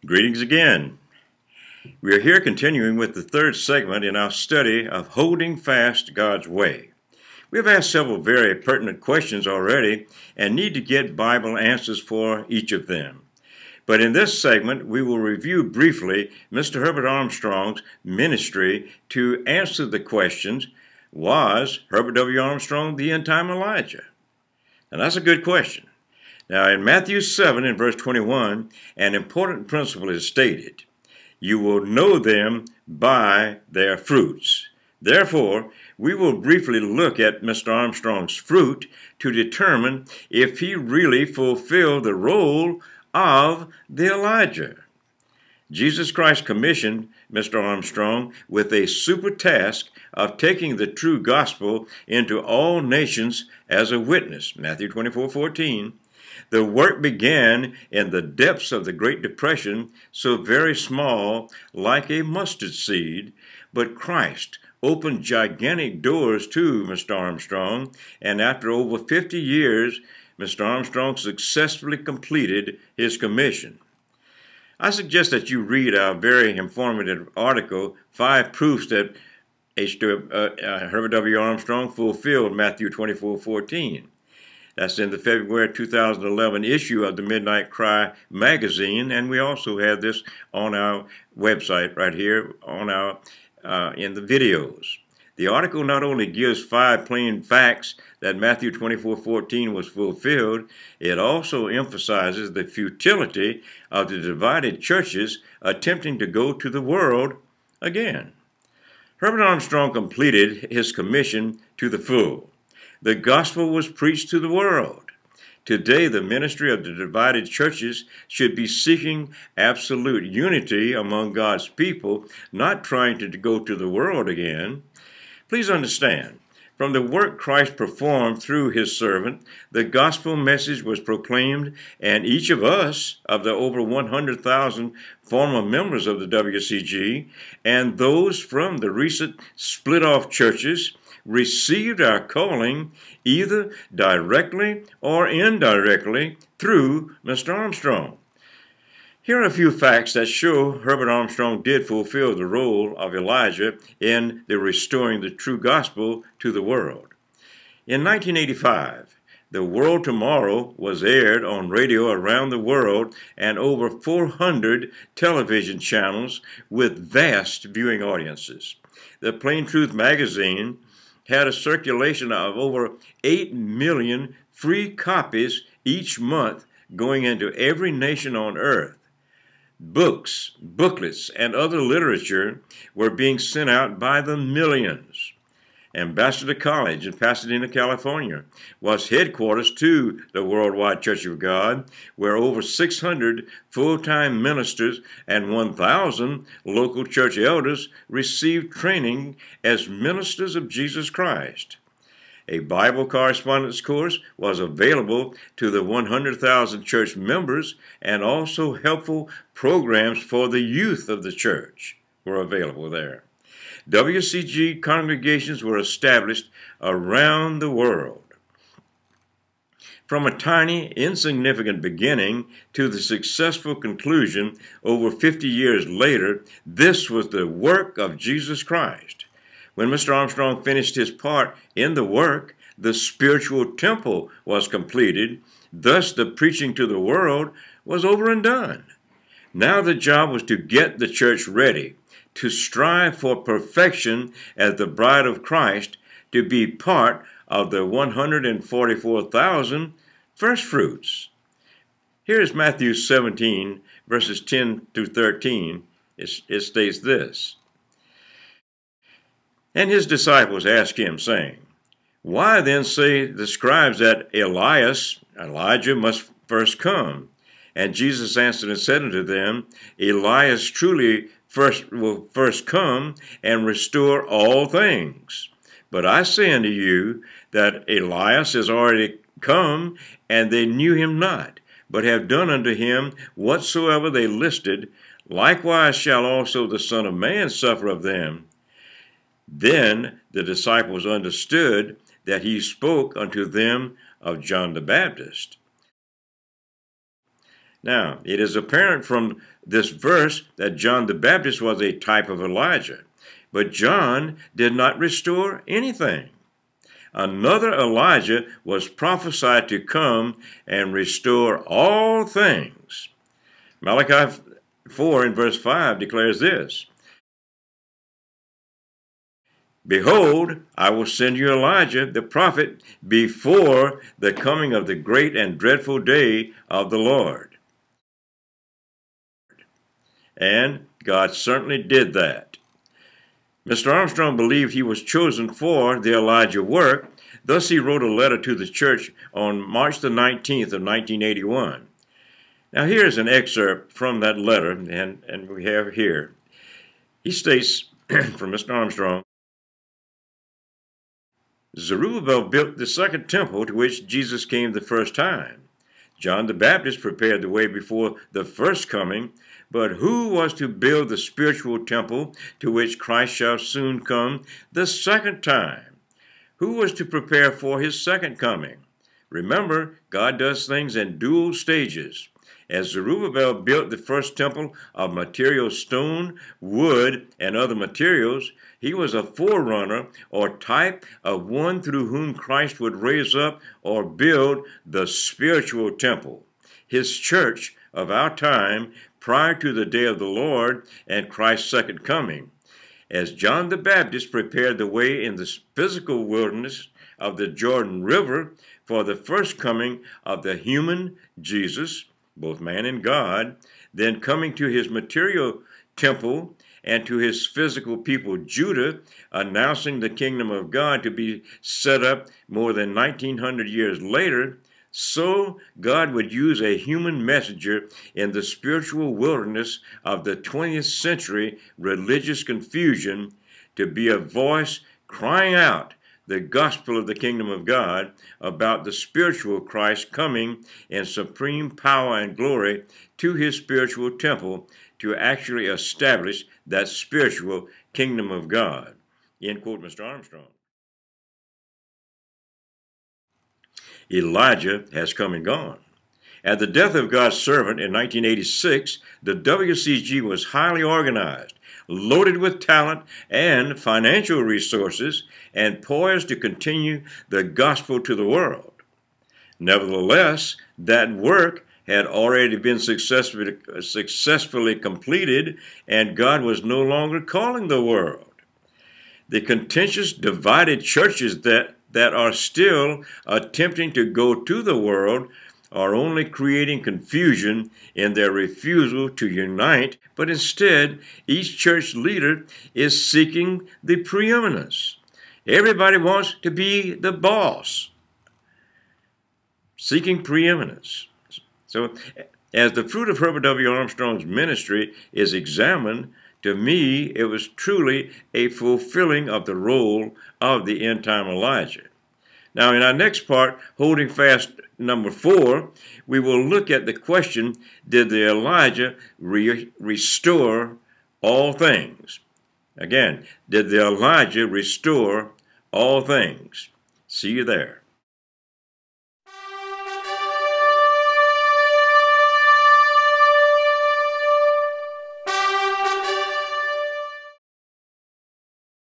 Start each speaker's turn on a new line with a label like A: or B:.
A: Greetings again. We are here continuing with the third segment in our study of holding fast God's way. We have asked several very pertinent questions already and need to get Bible answers for each of them. But in this segment, we will review briefly Mr. Herbert Armstrong's ministry to answer the questions, was Herbert W. Armstrong the end-time Elijah? And that's a good question. Now, in Matthew 7, in verse 21, an important principle is stated. You will know them by their fruits. Therefore, we will briefly look at Mr. Armstrong's fruit to determine if he really fulfilled the role of the Elijah. Jesus Christ commissioned Mr. Armstrong with a super task of taking the true gospel into all nations as a witness. Matthew 24:14. The work began in the depths of the Great Depression, so very small, like a mustard seed, but Christ opened gigantic doors to Mr. Armstrong, and after over 50 years, Mr. Armstrong successfully completed his commission. I suggest that you read our very informative article, 5 Proofs that Herbert W. Armstrong fulfilled Matthew 24:14. That's in the February 2011 issue of the Midnight Cry magazine, and we also have this on our website right here on our in the videos. The article not only gives 5 plain facts that Matthew 24:14 was fulfilled, it also emphasizes the futility of the divided churches attempting to go to the world again. Herbert Armstrong completed his commission to the full. The gospel was preached to the world. Today, the ministry of the divided churches should be seeking absolute unity among God's people, not trying to go to the world again. Please understand, from the work Christ performed through his servant, the gospel message was proclaimed, and each of us, of the over 100,000 former members of the WCG, and those from the recent split-off churches, received our calling either directly or indirectly through Mr. Armstrong. Here are a few facts that show Herbert Armstrong did fulfill the role of Elijah in the restoring the true gospel to the world. In 1985, The World Tomorrow was aired on radio around the world and over 400 television channels with vast viewing audiences. The Plain Truth magazine had a circulation of over 8 million free copies each month going into every nation on earth. Books, booklets, and other literature were being sent out by the millions. Ambassador College in Pasadena, California, was headquarters to the Worldwide Church of God, where over 600 full-time ministers and 1,000 local church elders received training as ministers of Jesus Christ. A Bible correspondence course was available to the 100,000 church members, and also helpful programs for the youth of the church were available there. WCG congregations were established around the world. From a tiny, insignificant beginning to the successful conclusion over 50 years later, this was the work of Jesus Christ. When Mr. Armstrong finished his part in the work, the spiritual temple was completed. Thus, the preaching to the world was over and done. Now the job was to get the church ready, to strive for perfection as the bride of Christ, to be part of the 144,000 first fruits. Here is Matthew 17, verses 10 through 13. It states this. And his disciples asked him, saying, Why then say the scribes that Elijah, must first come? And Jesus answered and said unto them, Elias truly will first come and restore all things. But I say unto you that Elias is already come, and they knew him not, but have done unto him whatsoever they listed. Likewise shall also the Son of Man suffer of them. Then the disciples understood that he spoke unto them of John the Baptist. Now, it is apparent from this verse that John the Baptist was a type of Elijah, but John did not restore anything. Another Elijah was prophesied to come and restore all things. Malachi 4 in verse 5 declares this: "Behold, I will send you Elijah the prophet before the coming of the great and dreadful day of the Lord." And God certainly did that. Mr. Armstrong believed he was chosen for the Elijah work. Thus, he wrote a letter to the church on March the 19th of 1981. Now, here's an excerpt from that letter, and we have here. He states from Mr. Armstrong, "Zerubbabel built the second temple to which Jesus came the first time. John the Baptist prepared the way before the first coming, but who was to build the spiritual temple to which Christ shall soon come the second time? Who was to prepare for his second coming?" Remember, God does things in dual stages. As Zerubbabel built the first temple of material stone, wood, and other materials, he was a forerunner or type of one through whom Christ would raise up or build the spiritual temple, his church of our time prior to the day of the Lord and Christ's second coming. As John the Baptist prepared the way in the physical wilderness of the Jordan River for the first coming of the human Jesus, both man and God, then coming to his material temple and to his physical people Judah, announcing the kingdom of God to be set up more than 1900 years later, so God would use a human messenger in the spiritual wilderness of the 20th century religious confusion to be a voice crying out the gospel of the kingdom of God about the spiritual Christ coming in supreme power and glory to his spiritual temple to actually establish that spiritual kingdom of God. End quote, Mr. Armstrong. Elijah has come and gone. At the death of God's servant in 1986, the WCG was highly organized, loaded with talent and financial resources, and poised to continue the gospel to the world. Nevertheless, that work had already been successfully completed, and God was no longer calling the world. The contentious, divided churches that are still attempting to go to the world are only creating confusion in their refusal to unite, but instead, each church leader is seeking the preeminence. Everybody wants to be the boss, seeking preeminence. So, as the fruit of Herbert W. Armstrong's ministry is examined, to me, it was truly a fulfilling of the role of the end-time Elijah. Now, in our next part, Holding Fast number 4, we will look at the question, did the Elijah restore all things? Again, did the Elijah restore all things? See you there.